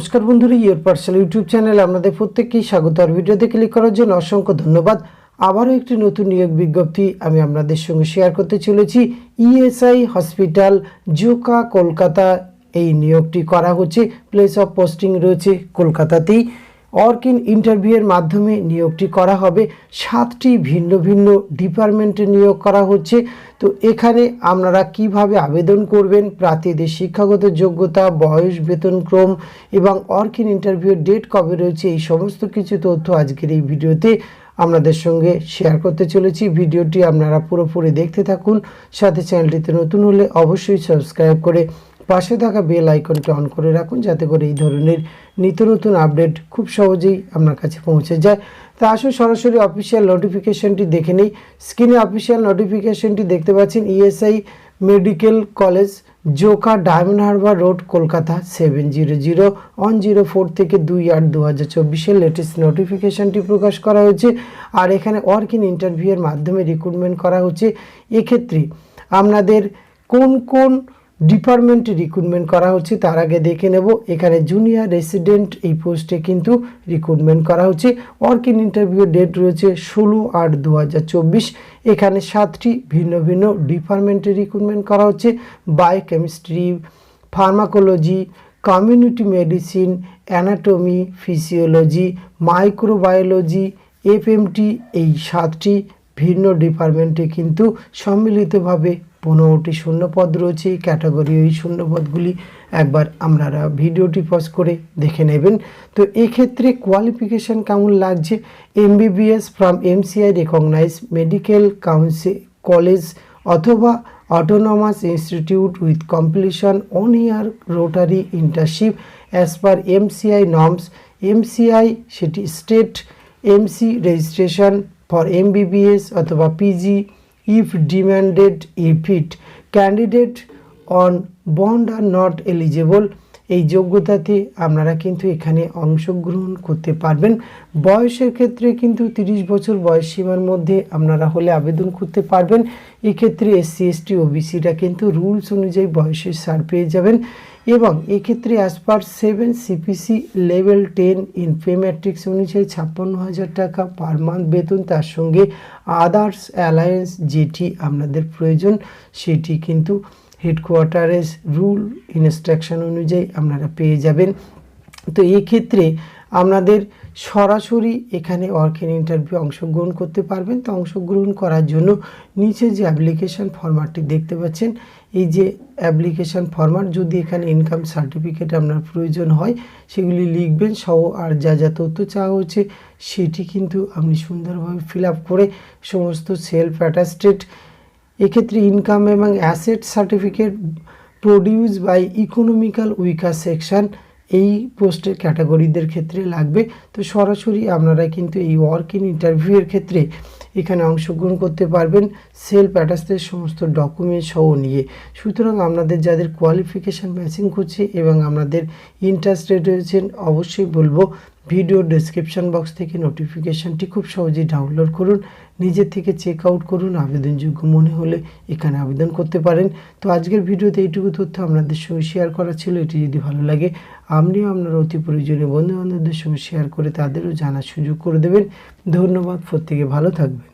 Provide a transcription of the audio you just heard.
নমস্কার বন্ধুরা, your personal YouTube চ্যানেলে আপনাদের প্রত্যেককেই স্বাগত। আর ভিডিওতে ক্লিক করার জন্য অসংখ্য ধন্যবাদ। আবারও একটি নতুন নিয়োগ বিজ্ঞপ্তি আমি আপনাদের সঙ্গে শেয়ার করতে চলেছি। ইএসআই হসপিটাল জোকা কলকাতা এই নিয়োগটি করা হচ্ছে। প্লেস অফ পোস্টিং রয়েছে কলকাতাতেই। ওয়ার্ক ইন ইন্টারভিউয়ের মাধ্যমে নিয়োগটি করা হবে। 7টি ভিন্ন ভিন্ন ডিপার্টমেন্টে নিয়োগ করা হচ্ছে। তো এখানে আপনারা কিভাবে আবেদন করবেন, প্রার্থীদের শিক্ষাগত যোগ্যতা, বয়স, বেতনক্রম এবং ওয়ার্ক ইন ইন্টারভিউয়ের ডেট কবে রয়েছে, এই সমস্ত কিছু তথ্য আজকের এই ভিডিওতে আপনাদের সঙ্গে শেয়ার করতে চলেছি। ভিডিওটি আপনারা পুরোপুরি দেখতে থাকুন। সাথে চ্যানেলটিতে নতুন হলে অবশ্যই সাবস্ক্রাইব করে পাশে থাকা বেল আইকনটি অন করে রাখুন, যাতে করে এই ধরনের নিত্য নতুন আপডেট খুব সহজেই আপনার কাছে পৌঁছে যায়। তা আসুন সরাসরি অফিসিয়াল নোটিফিকেশনটি দেখে নেই। স্ক্রিনে অফিসিয়াল নোটিফিকেশনটি দেখতে পাচ্ছেন। ESI medical college, Joka, diamond Harbour road, Kolkata 700104 থেকে 2/8/2024 লেটেস্ট নোটিফিকেশনটি প্রকাশ করা হয়েছে। আর এখানে ওয়ার্ক ইন ইন্টারভিউয়ের মাধ্যমে রিক্রুটমেন্ট করা হচ্ছে। এক্ষেত্রে আপনাদের কোন কোন ডিপার্টমেন্টে রিক্রুটমেন্ট করা হচ্ছে তার আগে দেখে নেব। এখানে জুনিয়র রেসিডেন্ট এই পোস্টে কিন্তু রিক্রুটমেন্ট করা হচ্ছে। ওয়ার্ক ইন ইন্টারভিউ ডেট রয়েছে 16/8/2024। এখানে 7টি ভিন্ন ভিন্ন ডিপার্টমেন্টে রিক্রুটমেন্ট করা হচ্ছে। Biochemistry, pharmacology, community medicine, anatomy, physiology, microbiology, এফএমটি, এই 7টি ভিন্ন ডিপার্টমেন্টে কিন্তু সম্মিলিতভাবে 15টি শূন্যপদ রয়েছে। এই ক্যাটাগরি ওই শূন্যপদগুলি একবার আপনারা ভিডিওটি পজ করে দেখে নেবেন। তো এক্ষেত্রে কোয়ালিফিকেশান কেমন লাগছে? MBBS from MCI recognise medical council college অথবা autonomous institute with completion 1 year rotary internship as per MCI norms. MCI সেটি state MC registration for MBBS অথবা PG if demanded. If it candidate on bond are not eligible, এই যোগ্যতাতে আপনারা কিন্তু এখানে অংশগ্রহণ করতে পারবেন। বয়সের ক্ষেত্রে কিন্তু 30 বছর বয়স সীমার মধ্যে আপনারা হলে আবেদন করতে পারবেন। এক্ষেত্রে SC ST OBCরা কিন্তু রুলস অনুযায়ী বয়সের ছাড় পেয়ে যাবেন। এবং এক্ষেত্রে as per 7 CPC level 10 in pay matrix অনুযায়ী 56,000 টাকা পার মান্থ বেতন, তার সঙ্গে আদার্স অ্যালায়েন্স যেটি আপনাদের প্রয়োজন সেটি কিন্তু হেডকোয়ার্টারের রুল ইনস্ট্রাকশন অনুযায়ী আপনারা পেয়ে যাবেন। তো এক্ষেত্রে আপনাদের সরাসরি এখানে ওয়ার্ক ইন ইন্টারভিউ অংশগ্রহণ করতে পারবেন। তো অংশগ্রহণ করার জন্য নিচে যে অ্যাপ্লিকেশান ফরম্যাটটি দেখতে পাচ্ছেন, এই যে অ্যাপ্লিকেশান ফরম্যাট, যদি এখানে ইনকাম সার্টিফিকেট আপনার প্রয়োজন হয় সেগুলি লিখবেন সহ, আর যা যা তথ্য চাওয়া হচ্ছে সেটি কিন্তু আপনি সুন্দরভাবে ফিল আপ করে সমস্ত সেলফ অ্যাটাস্টেড, এক্ষেত্রে ইনকাম এবং asset certificate produce by economical weaker section, এই পোস্টের ক্যাটাগরিদের ক্ষেত্রে লাগবে। তো সরাসরি আপনারা কিন্তু এই ওয়ার্ক ইন ইন্টারভিউয়ের ক্ষেত্রে এখানে অংশগ্রহণ করতে পারবেন সেলফ অ্যাটাস্টেড সমস্ত ডকুমেন্ট সহ নিয়ে। সুতরাং আপনাদের যাদের কোয়ালিফিকেশান ম্যাচিং করছে এবং আপনাদের ইন্টারেস্টেড রয়েছেন, অবশ্যই বলবো ভিডিও ডেসক্রিপশন বক্স থেকে নোটিফিকেশানটি খুব সহজেই ডাউনলোড করুন, নিজের থেকে চেক আউট করুন, আবেদনযোগ্য মনে হলে এখানে আবেদন করতে পারেন। তো আজকের ভিডিওতে এইটুকু তথ্য আপনাদের সঙ্গে শেয়ার করা ছিল। এটি যদি ভালো লাগে আপনিও আপনার অতি প্রয়োজনীয় বন্ধুবান্ধবদের সঙ্গে শেয়ার করে তাদেরও জানার সুযোগ করে দেবেন। ধন্যবাদ, প্রত্যেকে ভালো থাকবেন।